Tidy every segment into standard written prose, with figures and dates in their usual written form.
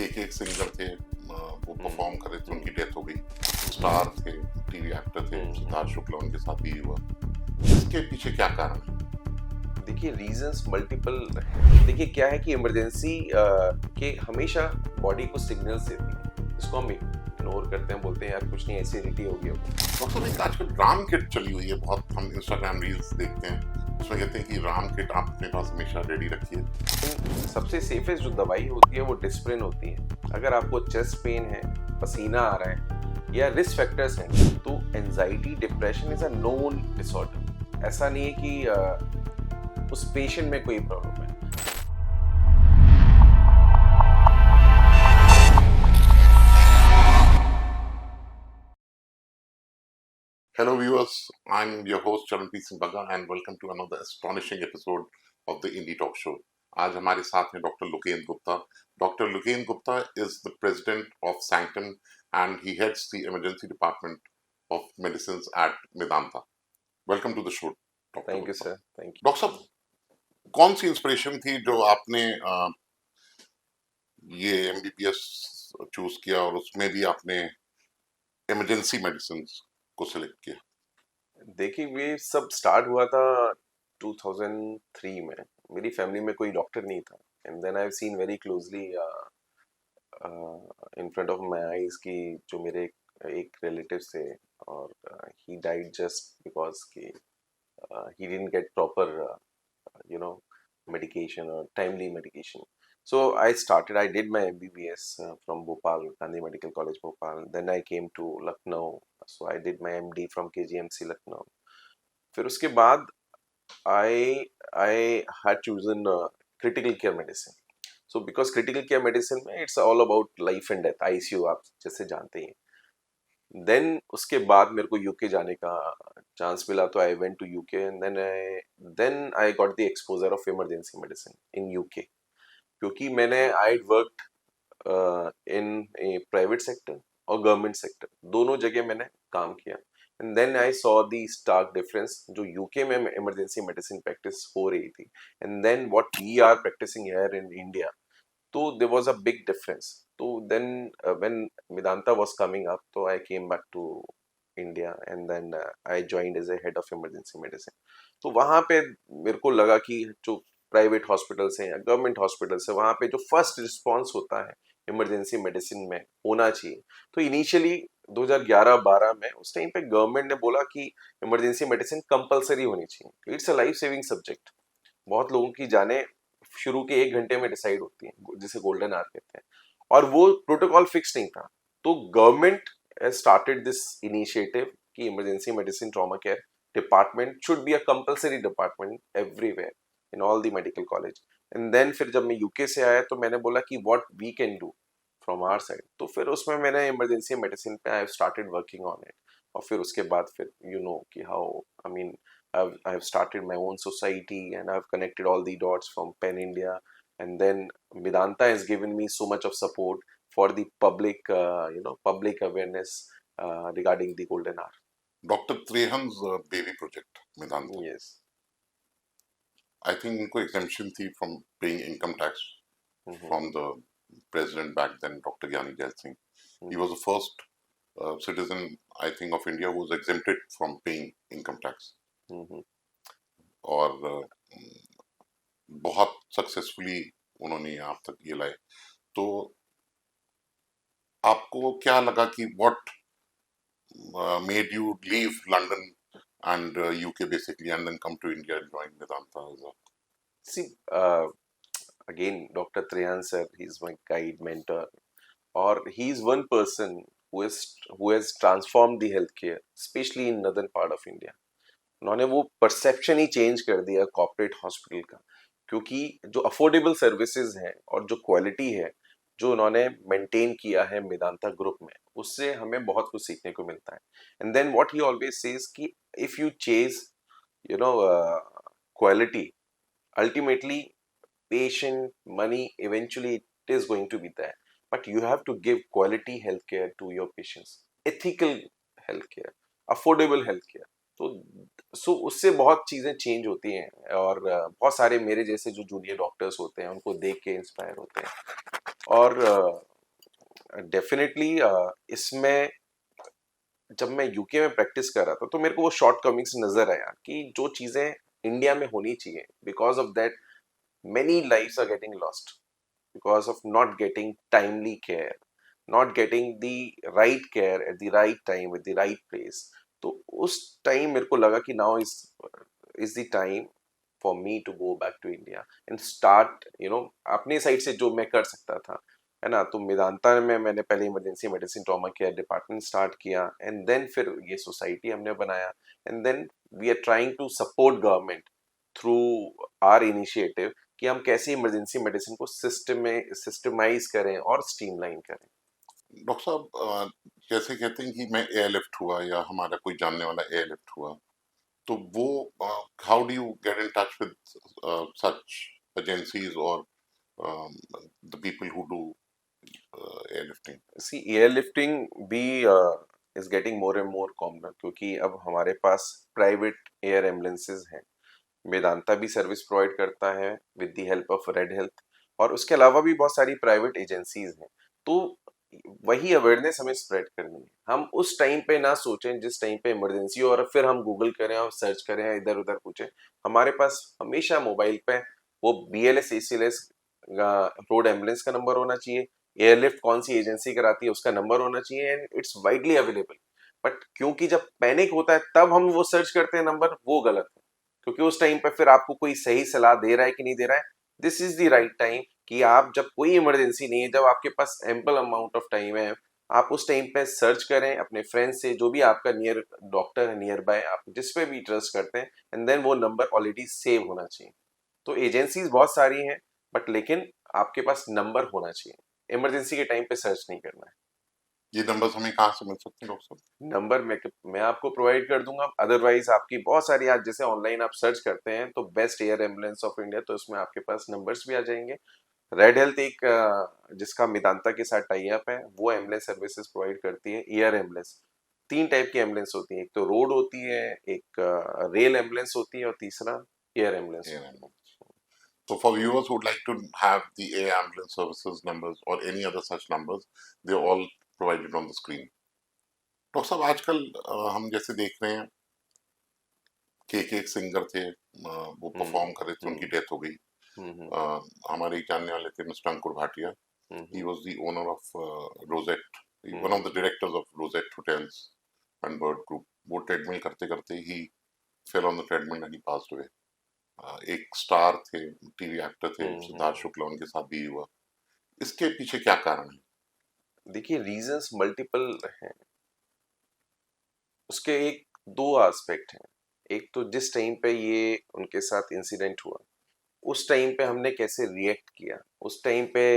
एक सिंगर थे, वो परफॉर्म कर रहे थे, उनकी डेथ हो गई। स्टार थे, टीवी एक्टर थे, सिद्धार्थ शुक्ला, उनके साथ भी हुआ। इसके पीछे क्या कारण है? देखिए रीजंस मल्टीपल है। देखिए क्या है कि इमरजेंसी के हमेशा बॉडी को सिग्नल्स देती है, इसको हम इग्नोर करते हैं, बोलते हैं यार कुछ नहीं, एसिडिटी हो गई होगी। डॉक्टर, एक आजकल राम किट चली हुई है बहुत, हम इंस्टाग्राम रील्स देखते हैं, उसमें कहते हैं कि राम किट आप अपने पास हमेशा रेडी रखिए। सबसे सेफेस्ट जो दवाई होती है वो डिस्प्रिन होती है। अगर आपको चेस्ट पेन है, पसीना आ रहा है या रिस्क फैक्टर्स हैं, तो anxiety depression is a known disorder. ऐसा नहीं है कि उस पेशेंट में कोई प्रॉब्लम है। Hello viewers, I'm your host Charanpreet Singh Bagga and welcome to another astonishing episode of the Indie Talk Show. आज हमारे साथ हैं doctor Lokendra Gupta. Dr. Loken Gupta is the president of Sanctum and he heads the emergency department of medicines at Medanta. Welcome to the show, Dr. Thank you Gupta. Sir, thank you. Doctor साहब, कौन सी inspiration थी जो आपने ये MBBS choose किया और उसमें भी आपने इमरजेंसी मेडिसिन को सिलेक्ट किया? देखिए ये सब स्टार्ट हुआ था 2003 में। मेरी फैमिली में कोई डॉक्टर नहीं था and then I have seen very closely in front of my eyes कि जो मेरे एक रिलेटिव थे और ही डाइड जस्ट बिकॉज कि he didn't get proper you know medication or timely medication. So I did my MBBS from Bhopal, Gandhi Medical College Bhopal. Then I came to Lucknow, so I did my MD from KGMC Lucknow. फिर उसके बाद I had chosen critical care medicine. So because critical care medicine में it's all about life and death, ICU आप जैसे जानते हैं। Then उसके बाद मेरे को यूके जाने का चांस मिला, तो I went to UK and then I got the exposure of emergency medicine in UK, क्योंकि मैंने I worked in private sector और गवर्नमेंट सेक्टर, दोनों जगह मैंने काम किया। And then I saw the stark difference जो यूके में इमरजेंसी मेडिसिन प्रैक्टिस हो रही थी and then what we are practising here in India, so there was a big difference. So then when Medanta was coming up, so I came back to India and then I joined as a head of emergency medicine. तो वहाँ पे मेरे को लगा कि जो private hospitals हैं या गवर्नमेंट हॉस्पिटल्स है, वहाँ पे जो फर्स्ट रिस्पॉन्स होता है इमरजेंसी मेडिसिन में होना चाहिए। तो इनिशियली 2011-12 में उस टाइम पे गवर्नमेंट ने बोला कि इमरजेंसी मेडिसिन कंपलसरी होनी चाहिए, it's a life saving subject. बहुत लोगों की जाने शुरू के 1 घंटे में डिसाइड होती है, जिसे गोल्डन आवर कहते हैं, और वो प्रोटोकॉल फिक्स नहीं था। तो government has started this initiative कि emergency medicine trauma care department should be a compulsory department everywhere in all the medical college. And then फिर जब मैं यूके से आया तो मैंने बोला कि what we can do from our side, तो फिर उसमें मैंने इमरजेंसी मेडिसिन पे I started working on it. और फिर उसके बाद फिर कि how I mean I've started my own society and I've connected all the dots from Pen India, and then Medanta has given me so much of support for the public public awareness regarding the golden hour. Doctor Trehan's baby project Medanta, Yes. I think उनको exemption थी from paying income tax from the president back then, Dr. Gyani Jail Singh. He was the first citizen, I think, of India who was exempted from paying income tax. और बहुत successfully उन्होंने यहाँ तक ये लाए। तो आपको क्या लगा कि what made you leave London and UK basically and then come to India and join Medanta as a... See, again, Dr. Trehan sir, he's my guide, mentor, or he's one person who has transformed the healthcare, especially in northern part of India. उन्होंने वो perception ही change कर दिया corporate hospital का, क्योंकि जो affordable services हैं और जो क्वालिटी है जो उन्होंने मेंटेन किया है मेदांता ग्रुप में, उससे हमें बहुत कुछ सीखने को मिलता है। And then what he always says कि if you chase quality, ultimately patient, money, eventually it is going to be there. But you have to give quality healthcare to your patients, ethical healthcare, affordable healthcare. तो उससे बहुत चीज़ें change होती हैं और बहुत सारे मेरे जैसे जो जूनियर डॉक्टर्स होते हैं उनको देख के इंस्पायर होते हैं। और डेफिनेटली इसमें जब मैं यूके में प्रैक्टिस कर रहा था तो मेरे को वो शॉर्ट कमिंग्स नजर आया कि जो चीजें इंडिया में होनी चाहिए, because of that many lives are getting lost because of not getting timely care, not getting the right care at the right time at the right place. तो उस टाइम मेरे को लगा कि now is the time for me to go back to India and start, अपने side से जो मैं कर सकता था, है ना। तो मेदांता में मैंने पहले emergency medicine trauma care department start किया, एंड देन फिर ये सोसाइटी हमने बनाया, and then we are trying to support government through our initiative कि हम कैसे इमरजेंसी मेडिसिन को सिस्टमाइज करें और स्ट्रीमलाइन करें। डॉक्टर साहब, जैसे कहते हैं कि मैं एयरलिफ्ट हुआ या हमारा कोई जानने वाला एयरलिफ्ट हुआ, तो वो how do you get in touch with such agencies और the people who do airlifting? C airlifting भी is getting more and more common, क्योंकि अब हमारे पास प्राइवेट एयर एम्बुलेंसेज हैं। वेदांता भी सर्विस प्रोवाइड करता है with the help of red health, और उसके अलावा भी बहुत सारी प्राइवेट एजेंसीज हैं। तो वही अवेयरनेस हमें स्प्रेड करनी है। हम उस टाइम पे ना सोचें जिस टाइम पे इमरजेंसी हो और फिर हम गूगल करें और सर्च करें, इधर उधर पूछें। हमारे पास हमेशा मोबाइल पे वो BLS ACLS रोड एम्बुलेंस का नंबर होना चाहिए, एयरलिफ्ट कौन सी एजेंसी कराती है उसका नंबर होना चाहिए, and it's widely available. But क्योंकि जब पैनिक होता है तब हम वो सर्च करते हैं नंबर, वो गलत है। क्योंकि उस टाइम पे फिर आपको कोई सही सलाह दे रहा है कि नहीं दे रहा है। This is the right time कि आप, जब कोई इमरजेंसी नहीं है, जब आपके पास एम्पल अमाउंट ऑफ टाइम है, आप उस टाइम पे सर्च करें अपने फ्रेंड से, जो भी आपका नियर डॉक्टर है नियर बाय, आप जिस पे भी ट्रस्ट करते हैं, एंड देन वो नंबर ऑलरेडी सेव होना चाहिए। तो एजेंसीज बहुत सारी हैं, बट लेकिन आपके पास नंबर होना चाहिए। इमरजेंसी के टाइम पे सर्च नहीं करना है। ये नंबर्स हमें कहाँ से मिल सकते हैं डॉक्टर साहब? नंबर मैं आपको प्रोवाइड कर दूंगा, अदरवाइज आपकी बहुत सारी, आज जैसे ऑनलाइन आप सर्च करते हैं तो best air ambulance of India, तो इसमें आपके पास नंबर्स भी आ जाएंगे। रेड हेल्थ एक जिसका मेदांता के साथ टाई अप है, वो एम्बुलेंस सर्विसेज प्रोवाइड करती है, एयर एम्बुलेंस। 3 टाइप की एम्बुलेंस होती है, एक तो रोड होती है, एक रेल एम्बुलेंस होती है, और तीसरा एयर एम्बुलेंस एयर होती है। Ambulance. So for viewers who would like to have the air ambulance services numbers or any other such numbers, they're all provided on the screen. Doctor साहब, आजकल हम जैसे देख रहे हैं कि एक सिंगर थे, वो परफॉर्म कर रहे थे, उनकी डेथ हो गई। हम्म हमारे एक जानने वाले थे mister Ankur Bhatia. He was the owner of Rosette, one of the directors of Rosette Hotels and Bird Group. वो ट्रेडमिल करते करते ही fell on the treadmill and he passed away. एक स्टार थे, टीवी एक्टर थे, सिद्धार्थ शुक्ला, उनके साथ भी हुआ। इसके पीछे क्या कारण है? देखिए, रीजंस मल्टीपल हैं। उसके एक दो एस्पेक्ट हैं। एक तो जिस टाइम पे ये उनके साथ इंसिडेंट हुआ, उस टाइम पे हमने कैसे रिएक्ट किया, उस टाइम पे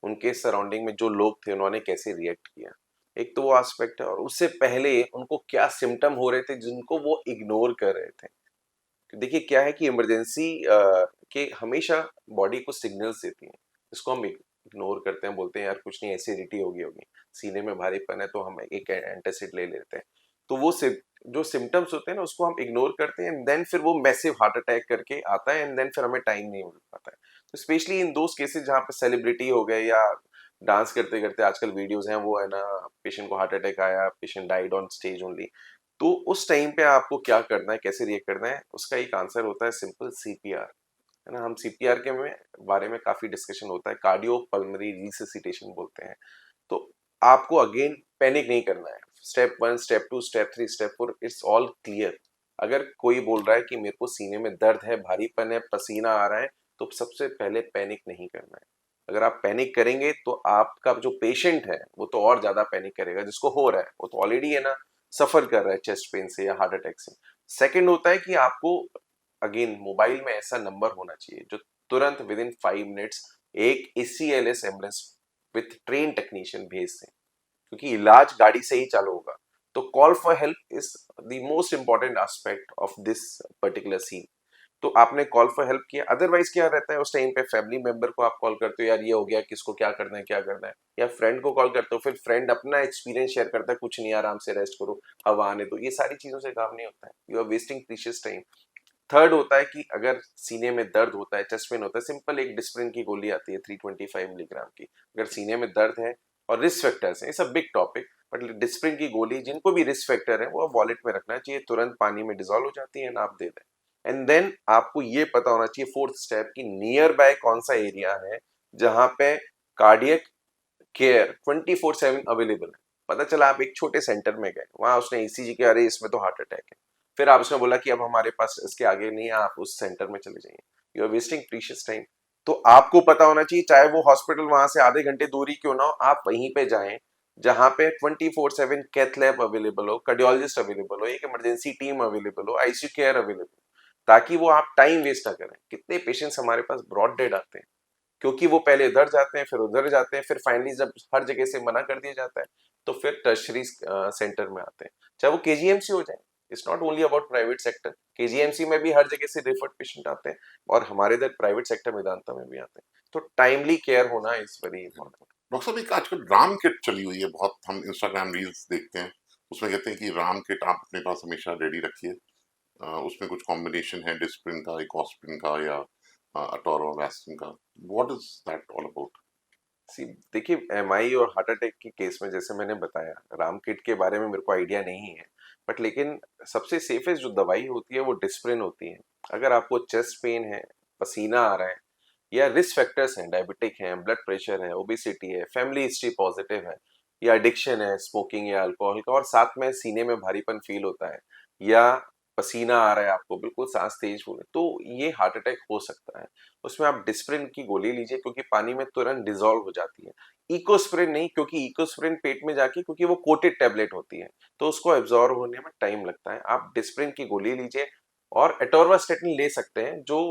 उनके सराउंडिंग में जो लोग थे उन्होंने कैसे रिएक्ट किया। एक तो वो एस्पेक्ट है, और उससे पहले उनको क्या सिम्टम हो रहे थे जिनको वो इग्नोर कर रहे थे। देखिए क्या है कि इमरजेंसी के हमेशा बॉडी को सिग्नल्स देती है, जिसको हम इग्नोर करते हैं, बोलते हैं यार कुछ नहीं, एसिडिटी होगी, सीने में भारीपन है तो हम एक एंटासिड ले लेते हैं। तो वो जो सिम्टम्स होते हैं ना, उसको हम इग्नोर करते हैं, एंड देन फिर वो मैसिव हार्ट अटैक करके आता है, एंड देन फिर हमें टाइम नहीं मिल पाता है। तो स्पेशली इन दोस केसेस जहाँ पे सेलिब्रिटी हो गए, या डांस करते करते आजकल वीडियोस हैं, वो है ना, पेशेंट को हार्ट अटैक आया, patient died on stage only. तो उस टाइम पे आपको क्या करना है, कैसे रिएक्ट करना है, उसका एक आंसर होता है सिंपल, CPR। है ना, हम CPR के बारे में काफी डिस्कशन होता है, कार्डियो पल्मोनरी रिससिटेशन बोलते हैं। तो आपको अगेन पैनिक नहीं करना है। Step 1, step 2, step 3, step 4, it's all clear. अगर कोई बोल रहा है कि मेरे को सीने में दर्द है, भारीपन है, पसीना आ रहा है, तो सबसे पहले पैनिक नहीं करना है। अगर आप पैनिक करेंगे तो आपका जो पेशेंट है वो तो और ज्यादा पैनिक करेगा, जिसको हो रहा है वो तो ऑलरेडी है ना, सफर कर रहा है चेस्ट पेन से या हार्ट अटैक से। सेकंड होता है कि आपको अगेन मोबाइल में ऐसा नंबर होना चाहिए जो तुरंत विद इन 5 मिनट्स एक ACLS ambulance with train technician भेज दें, क्योंकि इलाज गाड़ी से ही चालू होगा। तो call for help is the most important aspect of this particular scene. तो आपने कॉल फॉर हेल्प किया, अदरवाइज क्या रहता है, उस टाइम पे फैमिली मेंबर को आप कॉल करते हो, यार ये हो गया, किसको क्या करना है, क्या करना है, या फ्रेंड को कॉल करते हो, फिर फ्रेंड अपना एक्सपीरियंस शेयर करता है, कुछ नहीं, आराम से रेस्ट करो, हवा आने दो। ये सारी चीजों से काम नहीं होता है, you are wasting precious time. Third होता है कि अगर सीने में दर्द होता है, चेस्ट पेन होता है, सिंपल एक डिस्प्रिन की गोली आती है 325 मिलीग्राम की। अगर सीने में दर्द है, और रिस्क फैक्टर्स हैं, it's a big topic, but Disprin की गोली जिनको भी रिस्क फैक्टर है वो वॉलेट में रखना चाहिए, तुरंत पानी में डिजोल्व हो जाती है, आप दे दें। एंड देन आपको ये पता होना चाहिए फोर्थ स्टेप की नियर बाय कौन सा एरिया है जहां पे कार्डियक केयर 24/7 अवेलेबल है। पता चला आप एक छोटे सेंटर में गए, वहां उसने ईसीजी किया, अरे इसमें तो हार्ट अटैक है, फिर आप उसने बोला कि अब हमारे पास इसके आगे नहीं है, आप उस सेंटर में चले जाइए, you are wasting precious time. तो आपको पता होना चाहिए, चाहे वो हॉस्पिटल वहां से आधे घंटे दूरी क्यों ना हो, आप वहीं पे जाएं जहां पे 24/7 कैथ लैब अवेलेबल हो, कार्डियोलॉजिस्ट अवेलेबल हो, एक इमरजेंसी टीम अवेलेबल हो, आईसीयू केयर अवेलेबल हो, ताकि वो आप टाइम वेस्ट ना करें। कितने पेशेंट्स हमारे पास ब्रॉड डेड आते हैं क्योंकि वो पहले इधर जाते हैं, फिर उधर जाते हैं, फिर फाइनली जब हर जगह से मना कर दिया जाता है तो फिर टर्शरी सेंटर में आते हैं, चाहे वो केजीएमसी हो जाए। It's not only about private sector, KGMC में भी हर जगह से रेफर्ड पेशेंट आते हैं और हमारे इधर प्राइवेट सेक्टर मेदांता में भी आते हैं। तो टाइमली केयर होना इज वेरी इंपॉर्टेंट। डॉक्टर साहब, एक आजकल राम किट चली हुई है बहुत, हम इंस्टाग्राम रील्स देखते हैं, उसमें कहते हैं कि राम किट आप अपने पास हमेशा रेडी रखिए। उसमें कुछ कॉम्बिनेशन है डिस्प्रिन का, इकोस्प्रिन का या अटोरोवैस्टिन का। What is that all about? See देखिए, एमआई और हार्ट अटैक के केस में जैसे मैंने बताया, राम किट के बारे में मेरे को आइडिया नहीं है, बट लेकिन सबसे सेफेस्ट जो दवाई होती है वो डिस्प्रिन होती है। अगर आपको चेस्ट पेन है, पसीना आ रहा है, या रिस्क फैक्टर्स हैं, डायबिटिक हैं, ब्लड प्रेशर है, ओबेसिटी है, फैमिली हिस्ट्री पॉजिटिव है, या एडिक्शन है स्मोकिंग या अल्कोहल का, और साथ में सीने में भारीपन फील होता है, या पसीना आ रहा है आपको, बिल्कुल सांस तेज हो रही है, तो ये हार्ट अटैक हो सकता है। उसमें आप डिस्प्रिन की गोली लीजिए क्योंकि पानी में तुरंत डिजोल्व हो जाती है। इकोस्प्रिन नहीं, क्योंकि इकोस्प्रिन पेट में जाके, क्योंकि वो कोटेड टेबलेट होती है तो उसको एब्जॉर्ब होने में टाइम लगता है। आप डिस्प्रिन की गोली लीजिए और एटोर्वास्टेटिन ले सकते हैं जो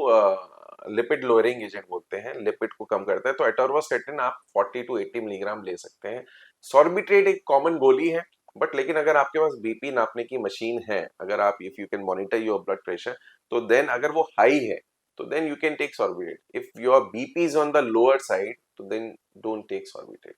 लिपिड लोअरिंग एजेंट बोलते हैं, लिपिड को कम करता है, तो एटोर्वास्टेटिन आप 40 टू 80 मिलीग्राम ले सकते हैं। सॉर्बिट्रेट एक कॉमन गोली है, बट लेकिन अगर आपके पास बीपी नापने की मशीन है, अगर आप if you can monitor your blood pressure, तो देन अगर वो हाई है तो then you can take sorbitrate. If your BP is on the lower side, तो then don't take sorbitrate.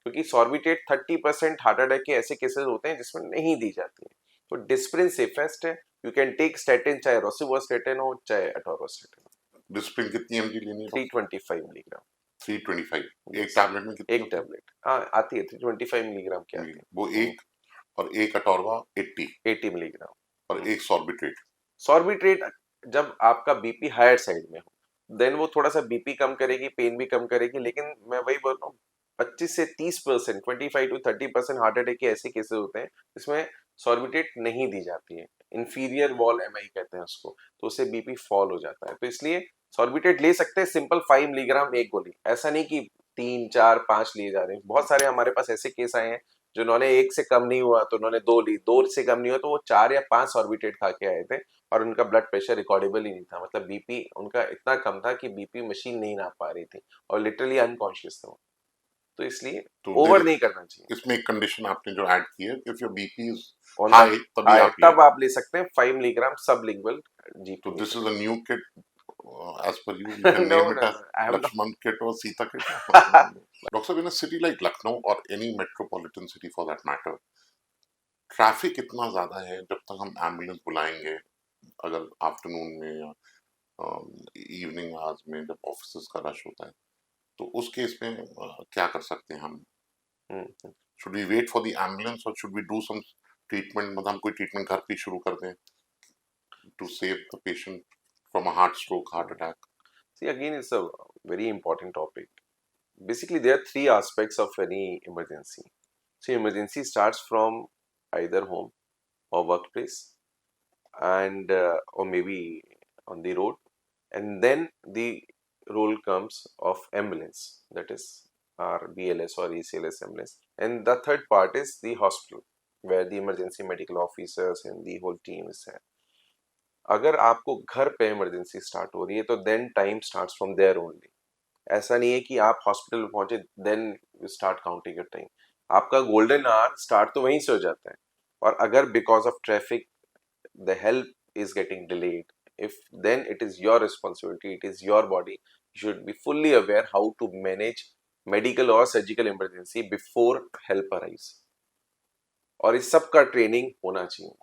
क्योंकि sorbitrate 30% हार्ट अटैक के ऐसे केसेस होते हैं जिसमें नहीं दी जाती है। तो डिस्प्रिन सेफेस्ट है। यू कैन टेक स्टैटिन, चाहे रोसिवास्टेटिन हो चाहे अटोरोस्टेटिन हो। डिस्प्रिन कितनी एमजी लेनी है डॉक्टर? 325 मिलीग्राम। 325 एक Yes. टैबलेट में कितनी एक होती है? टैबलेट हाँ आती है, 325 मिलीग्राम की आती वो है। एक, और एक अटोरवा 80, 80 मिलीग्राम। और एक सॉर्बिट्रेट। सॉर्बिट्रेट जब आपका बीपी हायर साइड में हो देन वो थोड़ा सा बीपी कम करेगी, पेन भी कम करेगी, लेकिन मैं वही बोल रहा हूँ 25 से 30%, 25 to 30% हार्ट अटैक के ऐसे केसेस होते हैं जिसमें सॉर्बिट्रेट नहीं दी जाती है। इंफीरियर वॉल एमआई कहते हैं उसको, तो उससे बीपी फॉल हो जाता है। तो इसलिए सॉर्बिट्रेट ले सकते हैं सिंपल 5 मिलीग्राम एक गोली, ऐसा नहीं कि 3 4 5 लिए जा रहे हैं। बहुत सारे हमारे पास ऐसे केस आए हैं जिन्होंने एक से कम नहीं हुआ तो उन्होंने 2 ली, 2 से कम नहीं हुआ तो वो 4 या 5 सॉर्बिट्रेट खा के आए थे और उनका ब्लड प्रेशर रिकॉर्डेबल ही नहीं था, मतलब बीपी उनका इतना कम था कि बीपी मशीन नहीं नाप पा रही थी और लिटरली अनकॉन्शियस थे वो। तो इसलिए तो ओवर नहीं करना चाहिए। इसमें एक कंडीशन आपने जो ऐड की है, if your BP is on the high तभी हाई आप लें। तब आप ले सकते हैं 5 मिलीग्राम सबलिंगुअल तो जीपी ले दिस इज सकते a new kit, as per you हैं। Can no name know it as no I am Lakshman kit और सीता किट। डॉक्टर साहब, in a city like Lucknow और any metropolitan city for that matter, traffic इतना ज्यादा है, जब तक हम एम्बुलेंस बुलाएंगे, अगर आफ्टरनून में या इवनिंग आवर्स में जब ऑफिस का रश होता है, तो उस केस में क्या कर सकते हैं हम? Hmm. Should we wait for the ambulance और should we do some treatment, मतलब हम कोई ट्रीटमेंट घर पे शुरू कर दें to save the patient from a heart stroke, heart attack? See, again, it's a very important topic. Basically, there are three aspects of any emergency. So, emergency starts from either home or workplace, and or maybe on the road, and then the role comes of ambulance, that is our BLS or ECLS ambulance, and the third part is the hospital where the emergency medical officers and the whole team is there. अगर आपको घर पे emergency start हो रही है तो then time starts from there only. ऐसा नहीं है कि आप हॉस्पिटल में पहुंचे then you start counting your time. आपका गोल्डन आवर स्टार्ट तो वहीं से हो जाता है। और अगर because of traffic the help is getting delayed, if then it is your responsibility, it is your body, you should be fully aware how to manage medical or surgical emergency before help arrives। और इस सब का training होना चाहिए।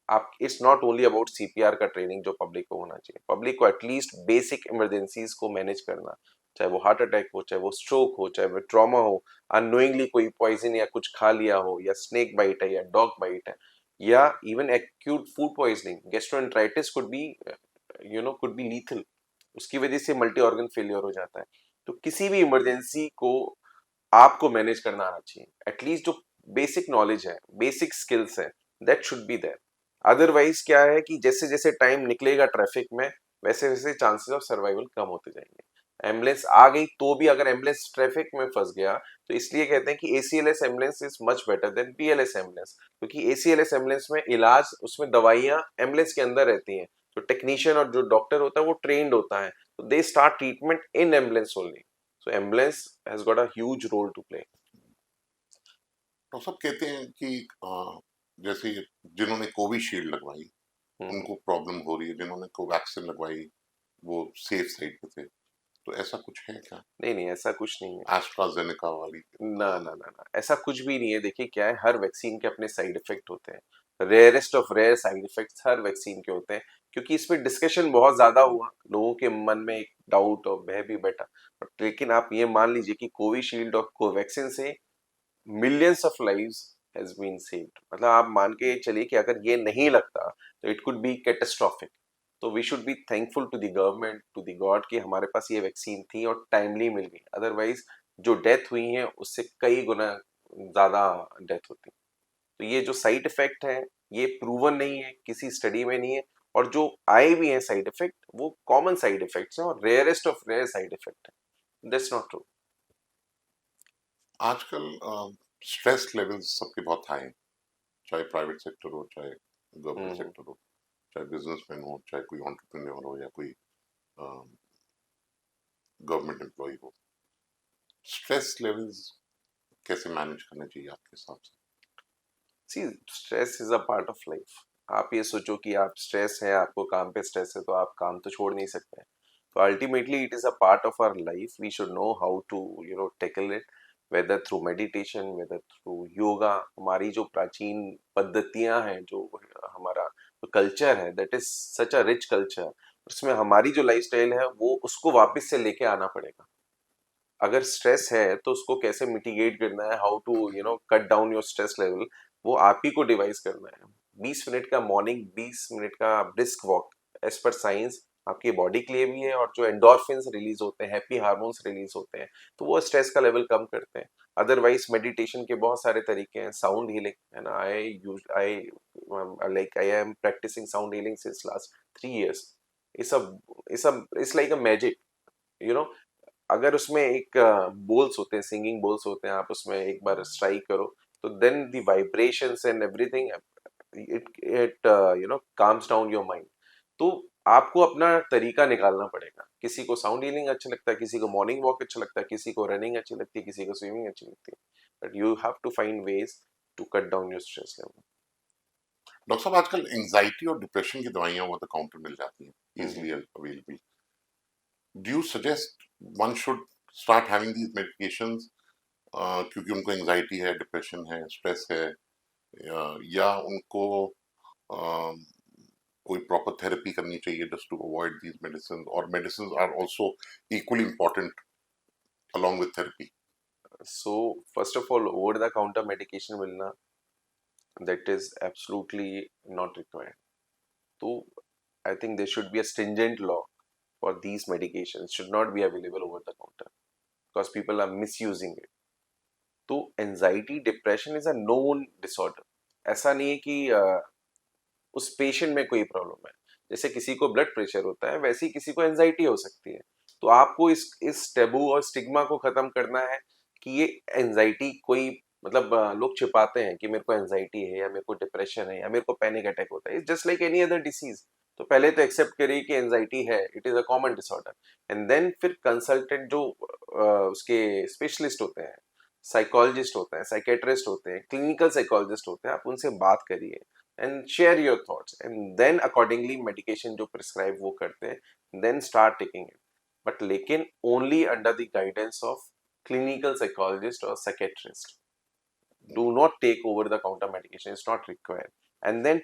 आप it's not only about CPR का training जो public को होना चाहिए, पब्लिक को एटलीस्ट बेसिक इमरजेंसीज को मैनेज करना, चाहे वो हार्ट अटैक हो, चाहे वो स्ट्रोक हो, चाहे वो ट्रॉमा हो, अननोइंगली कोई पॉइजन या कुछ खा लिया हो, या स्नेक बाइट है या डॉग बाइट है, या even acute food poisoning, gastroenteritis could be lethal, उसकी वजह से मल्टी ऑर्गन फेलियर हो जाता है। तो किसी भी इमरजेंसी को आपको मैनेज करना आना चाहिए, एटलीस्ट जो बेसिक नॉलेज है, बेसिक स्किल्स है, that should be there. Otherwise क्या है कि जैसे जैसे टाइम निकलेगा ट्रैफिक में, वैसे वैसे चांसेस ऑफ सर्वाइवल कम होते जाएंगे। एम्बुलेंस आ गई तो भी अगर एम्बुलेंस ट्रैफिक में फंस गया, तो इसलिए कहते हैं कि ACLS ambulance is much better than BLS ambulance, क्योंकि एसीएलएस एम्बुलेंस में इलाज, उसमें दवाइयां एम्बुलेंस के अंदर रहती हैं, तो टेक्नीशियन और जो डॉक्टर होता है वो ट्रेंड होता है, तो they start treatment in ambulance only. So ambulance has got a huge role to play. तो सब कहते हैं कि जैसे जिन्होंने कोविशील्ड लगवाई हम्म। उनको प्रॉब्लम हो रही है, जिन्होंने कोवैक्सीन लगवाई वो सेफ साइड पे थे, तो ऐसा कुछ है क्या? नहीं नहीं, ऐसा कुछ नहीं है। एस्ट्राजेनेका वाली ना ना ना ना, ऐसा कुछ भी नहीं है। देखिए क्या है, हर वैक्सीन के अपने साइड इफेक्ट होते हैं, rarest of rare side effects हर वैक्सीन के होते हैं। क्योंकि इस पे डिस्कशन बहुत ज्यादा हुआ, लोगों के मन में एक डाउट और भय भी बैठा, बट लेकिन आप ये मान लीजिए कि कोविशील्ड और कोवैक्सीन से millions of lives has been saved. मतलब आप मान के चलिए कि अगर ये नहीं लगता तो इट कुड बी कैटास्ट्रोफिक। तो we should be thankful to the government, to the god, कि हमारे पास ये वैक्सीन थी और टाइमली मिल गई। अदरवाइज जो डेथ हुई है उससे कई गुना ज्यादा डेथ होती। तो ये जो साइड इफेक्ट है, ये प्रूवन नहीं है, किसी स्टडी में नहीं है, और जो आए भी हैं साइड इफेक्ट, वो कॉमन साइड इफेक्ट्स हैं और rarest of rare side effect है। That's not true. आजकल स्ट्रेस लेवल्स सबके बहुत हाई हैं, चाहे प्राइवेट सेक्टर हो, चाहे गवर्नमेंट हम्म। सेक्टर हो, चाहे बिजनेसमैन हो, चाहे कोई एंटरप्रेन्योर हो, या कोई गवर्नमेंट एम्प्लॉय हो। स्ट्रेस लेवल्स कैसे मैनेज करने चाहिए आपके हिसाब से? See, stress is a part of life. आप ये सोचो कि आप स्ट्रेस है, आपको काम पे स्ट्रेस है, तो आप काम तो छोड़ नहीं सकते हैं। तो ultimately it is a part of our life, we should know how to tackle it, whether through meditation, whether through yoga. हमारी जो प्राचीन पद्धतियां हैं, जो हमारा जो कल्चर है, that is such a rich culture, उसमें हमारी जो लाइफस्टाइल है वो उसको वापस से लेके आना पड़ेगा। अगर स्ट्रेस है तो उसको कैसे मिटिगेट करना है, how to cut down your stress level, वो आप ही को डिवाइस करना है। 20 मिनट का मॉर्निंग, 20 मिनट का brisk walk, as per science आपकी बॉडी के लिए भी है, और जो एंडोर्फिन्स रिलीज होते हैं, हैप्पी हार्मोन्स रिलीज होते हैं, तो वो स्ट्रेस का लेवल कम करते हैं। अदरवाइज मेडिटेशन के बहुत सारे तरीके हैं, साउंड हीलिंग है ना, I am practicing sound healing since last 3 years। It's like a magic, you know अगर उसमें एक बोल्स होते हैं, सिंगिंग बोल्स होते हैं, आप उसमें एक बार स्ट्राइक करो, तो then the vibrations and everything, it calms down your mind. तो आपको अपना तरीका निकालना पड़ेगा। किसी को साउंड हीलिंग अच्छा लगता है, किसी को मॉर्निंग वॉक अच्छा लगता है, किसी को रनिंग अच्छी लगती है, किसी को स्विमिंग अच्छी लगती है, but you have to find ways to cut down your stress doctor साहब, आजकल एंजाइटी और डिप्रेशन की दवाइयां ओवर द काउंटर मिल जाती हैं, level. Easily available. Do you suggest one should start having these medications क्योंकि उनको एंजाइटी है, डिप्रेशन है, स्ट्रेस है, या उनको कोई प्रॉपर थेरेपी करनी चाहिए just to avoid these medicine, और medicine are also equally important along with therapy? So first of all, over the counter medication मिलना, that is absolutely not required. तो I think there should be a stringent law for these medications should not be available over the counter, because people are misusing it. तो anxiety depression is a known disorder. ऐसा नहीं है कि उस patient में कोई problem है। जैसे किसी को ब्लड प्रेशर होता है, वैसे ही किसी को एंजाइटी हो सकती है। तो आपको इस टेबू और स्टिग्मा को खत्म करना है कि ये एंजाइटी कोई, मतलब लोग छिपाते हैं कि मेरे को एंजाइटी है, या मेरे को डिप्रेशन है, या मेरे को पैनिक अटैक होता है। It's just like any other disease. तो पहले तो एक्सेप्ट करिए कि एंजाइटी है, it is a common disorder, and then फिर कंसल्टेंट जो उसके स्पेशलिस्ट होते हैं, साइकोलॉजिस्ट होते हैं, साइकेट्रिस्ट होते हैं, क्लिनिकल साइकोलॉजिस्ट होते हैं, आप उनसे बात करिए and share your thoughts, and then accordingly medication जो prescribe वो करते हैं, then start taking it, but लेकिन only under the guidance of clinical psychologist or psychiatrist. Do not take over the counter medication, it's not required. And then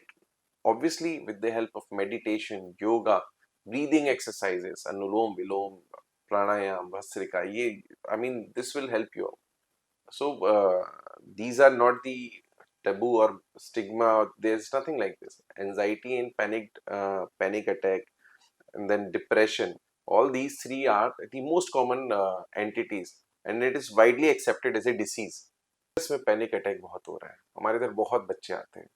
obviously with the help of meditation, yoga, breathing exercises, anulom vilom, प्राणायाम, भस्त्रिका, ये I mean this will help you. So these are not the taboo or stigma. There's nothing like this. Anxiety and panic attack, and then depression. All these three are the most common entities, and it is widely accepted as a disease. इसमें panic attack बहुत हो रहा है. हमारे इधर बहुत बच्चे आते हैं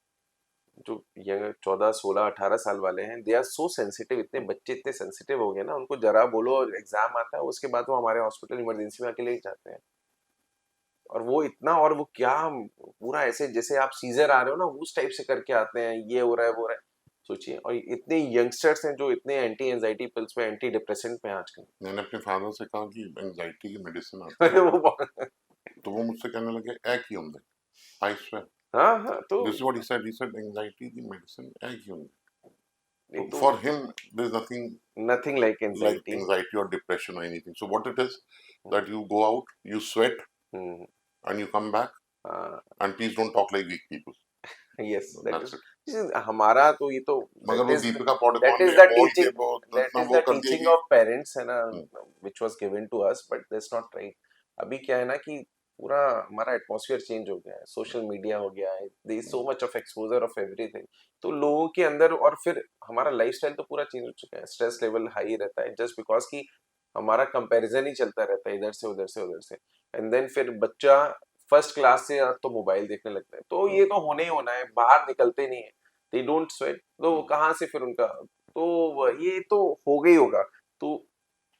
जो यंग 14, 16, 18 साल वाले हैं. They are so sensitive. इतने बच्चे इतने सेंसिटिव हो गए ना, उनको जरा बोलो एग्जाम आता है, उसके बाद वो हमारे हॉस्पिटल इमरजेंसी में अकेले ही जाते हैं. और वो इतना, और वो क्या पूरा ऐसे जैसे आप सीजर आ रहे हो ना, उस टाइप से करके आते हैं, ये हो रहा है वो हो रहा है. सोचिए, और इतने यंगस्टर्स हैं जो इतने एंटी एंजाइटी पिल्स पे, एंटी डिप्रेसेंट पे हैं आजकल. मैंने अपने फादर से कहा कि एंजाइटी की मेडिसिन आती अरे है, वो तो वो मुझसे कहने लगे ऐ की होंगे, आई स्वेयर. हाँ हाँ, तो this is what he said anxiety की मेडिसिन ऐ की होंगे. नहीं So तो for him, there is nothing nothing like like anxiety. anxiety or depression or anything. So what it is that you go out, you sweat, and you come back, and please don't talk like weak people. Yes, So that that's is it. हमारा तो ये तो मगर वो Deepika that Padukone is ने the बोल के teaching, बहुत दैट इतना इज वो द कर दिया टीचिंग कि ऑफ पेरेंट्स है ना, hmm, which was given to us, but that's not right. अभी क्या है ना कि पूरा हमारा एटमॉस्फेयर चेंज हो गया है, सोशल मीडिया हो गया है, there is so much of exposure of everything. तो लोगों के अंदर, और फिर हमारा लाइफस्टाइल तो पूरा चेंज हो चुका है. स्ट्रेस लेवल हाई रहता है जस्ट बिकॉज कि हमारा कंपैरिजन ही चलता रहता है, इधर से उधर से उधर से. एंड देन फिर बच्चा फर्स्ट क्लास से तो मोबाइल देखने लगता है, तो ये तो होने ही होना है, बाहर निकलते नहीं है, दे डोंट स्वेट, तो कहाँ से फिर उनका, तो ये तो हो गई होगा. तो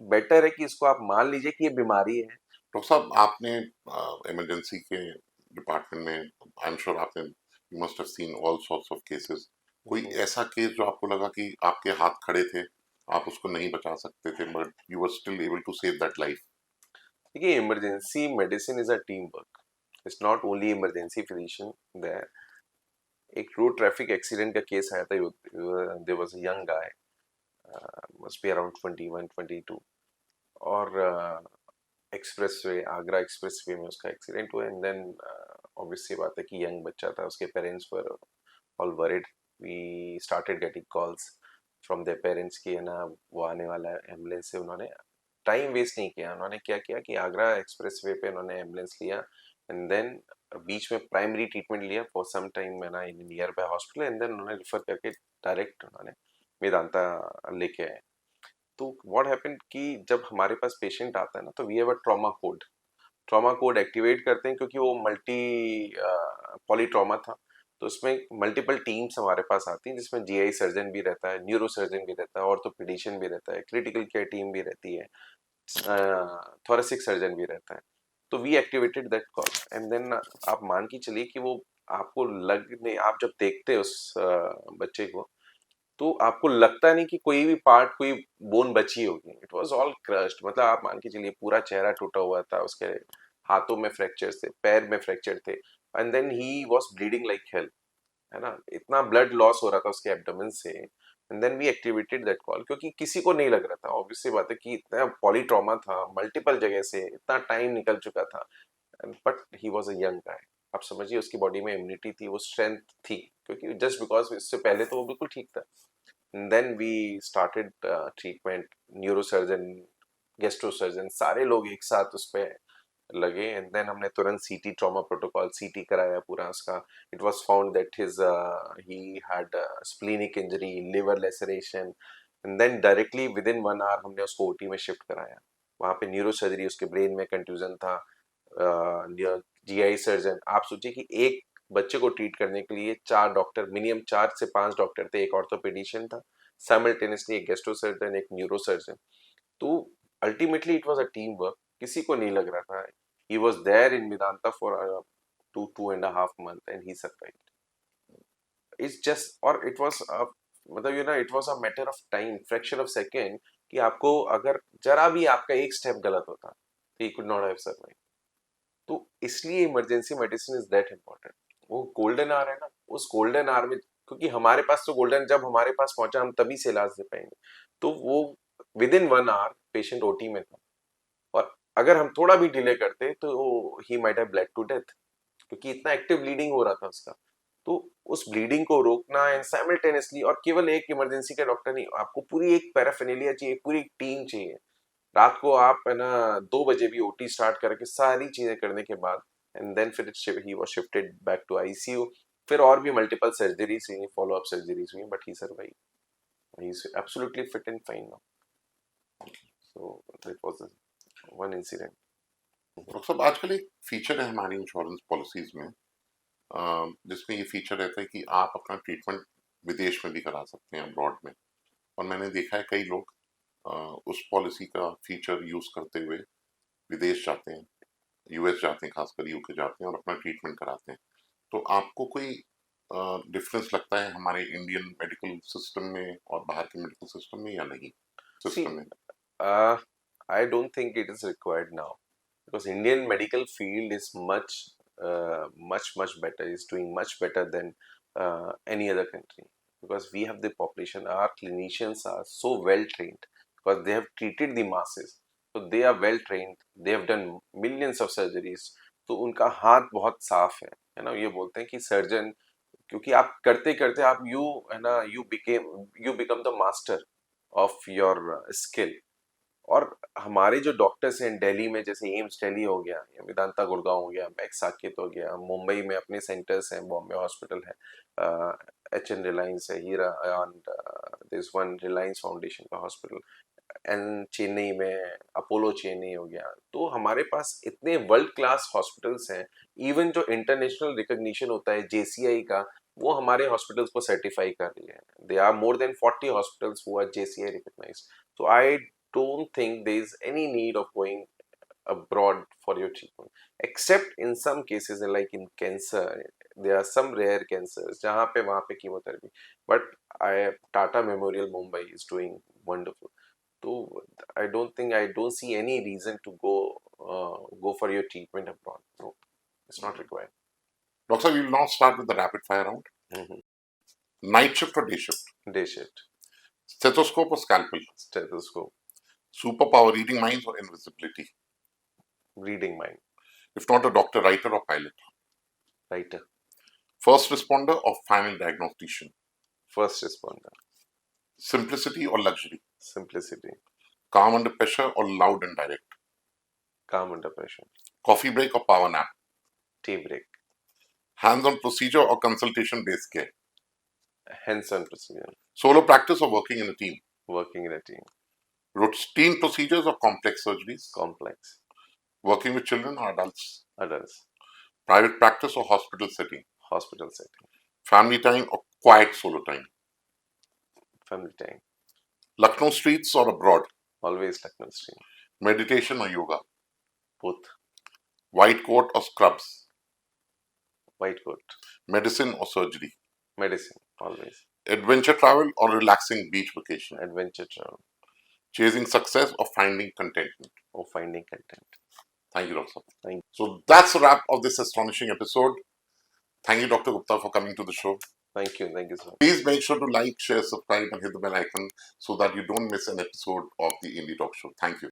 बेटर है कि इसको आप मान लीजिए कि ये बीमारी है. डॉक्टर साहब आपने इमरजेंसी के डिपार्टमेंट में आई एम श्योर आपने you must have seen all sorts of cases. कोई ऐसा केस जो आपको लगा कि आपके हाथ खड़े थे, आप उसको नहीं बचा सकते थे, but you were still able to save that life? देखिए, emergency medicine is a team work. It's not only emergency physician there. एक रोड ट्रैफिक एक्सीडेंट का केस आया था. There was a young guy, must be around 21 22, और expressway, Agra expressway में उसका accident हुआ. And then obvious सी बात है कि यंग बच्चा था, उसके parents were all worried. We started getting calls from their parents कि है ना वो आने वाला है एम्बुलेंस से. उन्होंने टाइम वेस्ट नहीं किया. उन्होंने क्या किया कि आगरा एक्सप्रेसवे पे उन्होंने एम्बुलेंस लिया, एंड देन बीच में प्राइमरी ट्रीटमेंट लिया फॉर सम टाइम है ना in nearby hospital. And then उन्होंने रिफर करके डायरेक्ट उन्होंने मेदांता लेके आए. तो व्हाट हैपेंड कि जब हमारे पास पेशेंट आता है ना, तो we have a trauma code. Trauma code activate करते हैं क्योंकि वो मल्टी पॉली ट्रॉमा था. तो उसमें मल्टीपल टीम्स हमारे पास आती हैं, जिसमें जीआई सर्जन भी रहता है, न्यूरो सर्जन भी रहता है, ऑर्थोपेडिशियन भी रहता है, क्रिटिकल केयर टीम भी रहती है, थोरेसिक सर्जन भी रहता है. तो we activated that call. And then आप मान के चलिए कि वो आपको लगने, आप जब देखते हैं उस बच्चे को, तो आपको लगता नहीं कि कोई भी पार्ट, कोई बोन बची होगी. It was all crushed. मतलब आप मान के चलिए पूरा चेहरा टूटा हुआ था, उसके हाथों में फ्रैक्चर थे, पैर में फ्रैक्चर थे. And then he was bleeding like hell, है ना, इतना ब्लड लॉस हो रहा था उसके एब्डोमेन से. And then we activated that call, क्योंकि किसी को नहीं लग रहा था. ऑब्वियसली बात है कि इतना पॉलीट्रॉमा था, मल्टीपल जगह से इतना टाइम निकल चुका था. But he was a young गाय. आप समझिए उसकी बॉडी में इम्यूनिटी थी, वो स्ट्रेंथ थी, क्योंकि जस्ट बिकॉज इससे पहले तो वो बिल्कुल ठीक था. Then we started treatment. Neurosurgeon, gastrosurgeon, सारे लोग एक साथ उस पे लगे. एंड देन हमने तुरंत सीटी, ट्रॉमा प्रोटोकॉल, सीटी कराया पूरा उसका. It was found that his he had splenic injury, liver laceration. And then directly within 1 hour हमने उसको ओटी में शिफ्ट कराया. वहाँ पे न्यूरो सर्जरी, उसके ब्रेन में कंट्यूजन था. जीआई सर्जन, आप सोचिए कि एक बच्चे को ट्रीट करने के लिए 4 डॉक्टर, मिनिमम 4 से 5 डॉक्टर थे. एक ऑर्थोपेडिशियन था, साइमल्टेनियसली एक गैस्ट्रो सर्जन, एक न्यूरो सर्जन. तो ultimately it was a team work. किसी को नहीं लग रहा था. He was there in Medanta for 2.5 months and he survived. It's just, और इट वाज मतलब you know it was a matter of time, fraction of second, कि आपको अगर जरा भी आपका एक स्टेप गलत होता तो he could not have survive. तो इसलिए emergency medicine is that important. वो गोल्डन आवर है ना, उस गोल्डन आवर में, क्योंकि हमारे पास तो गोल्डन, जब हमारे पास पहुंचा हम तभी से इलाज दे पाएंगे. तो वो within 1 hour patient OT में था. और अगर हम थोड़ा भी डिले करते तो he might have bled to death, क्योंकि इतना एक्टिव ब्लीडिंग हो रहा था उसका. तो उस ब्लीडिंग को रोकना एंड साइमल्टेनियसली, और केवल एक इमरजेंसी का डॉक्टर नहीं, आपको पूरी एक पैराफिनेलिया चाहिए, पूरी एक टीम चाहिए. रात को आप है ना 2 बजे भी ओटी स्टार्ट करके सारी चीजें करने के बाद एंड देन फिर he was shifted back to ICU. फिर और भी मल्टीपल सर्जरीज हुई, फॉलो अप सर्जरीज हुई, but he survive. He is absolutely fit and fine now. So that was one incident. Doctor साहब आजकल एक फीचर है हमारी इंश्योरेंस पॉलिसीज में, जिसमें ये फीचर रहता है कि आप अपना ट्रीटमेंट विदेश में भी करा सकते हैं, अब्रॉड में। और मैंने देखा है कई लोग उस पॉलिसी का फीचर यूज करते हुए विदेश जाते हैं, यूएस जाते हैं, खासकर यूके जाते हैं और अपना ट्रीटमेंट कराते हैं। तो आपको कोई डिफरेंस लगता है हमारे इंडियन मेडिकल सिस्टम में और बाहर के मेडिकल सिस्टम में या नहीं? सी सिस्टम में I don't think it is required now because Indian medical field is much better. Is doing much better than any other country because we have the population. Our clinicians are so well trained because they have treated the masses. So they are well trained. They have done millions of surgeries. तो उनका हाथ बहुत साफ है ना। ये बोलते हैं कि सर्जन, क्योंकि आप करते करते आप यू है ना you become the master of your skill. और हमारे जो डॉक्टर्स हैं दिल्ली में, जैसे एम्स दिल्ली हो गया या वेदांता गुड़गांव हो गया, मैक्स साकेत हो गया, मुंबई में अपने सेंटर्स हैं, बॉम्बे हॉस्पिटल है, एच.एन. रिलायंस है, हीरा and this one Reliance foundation का हॉस्पिटल, एंड चेन्नई में अपोलो चेन्नई हो गया। तो हमारे पास इतने वर्ल्ड क्लास हॉस्पिटल्स हैं। इवन जो इंटरनेशनल रिकॉग्निशन होता है जेसीआई का, वो हमारे हॉस्पिटल्स को सर्टिफाई कर रही है। They are more than 40 hospitals who are JCI recognised. So I don't think there is any need of going abroad for your treatment, except in some cases like in cancer. There are some rare cancers जहाँ पे वहाँ पे chemotherapy, but Tata Memorial Mumbai is doing wonderful. So I don't see any reason to go for your treatment abroad. No, it's not required. Doctor साहब, will now start with the rapid fire round. Mhm. Night shift और day shift? Day shift, stethoscope और scalpel? stethoscope, super power reading minds और invisibility? reading mind, if not a doctor, writer और pilot? writer, first responder और final diagnostician? first responder, simplicity और luxury? simplicity, calm under pressure और loud and direct? calm under pressure, coffee break और power nap? tea break, hands on procedure और consultation based care? hands-on procedure, solo practice और working in a team? working in a team, routine procedures और complex surgeries? complex, working with children और adults? adults, private practice और hospital setting? hospital setting, family time और quiet solo time? family time, Lucknow streets और abroad? always Lucknow stream, meditation और yoga? both, white coat और scrubs? white coat, medicine और surgery? medicine, always, adventure travel और relaxing beach vacation? adventure travel, chasing success और finding contentment? or finding content. Thank you, Dr. Thank So that's a wrap of this astonishing episode. Thank you, Dr. Gupta, for coming to the show. thank you so much. Please make sure to like, share, subscribe, and hit the bell icon so that you don't miss an episode of the Indie Talk Show. Thank you.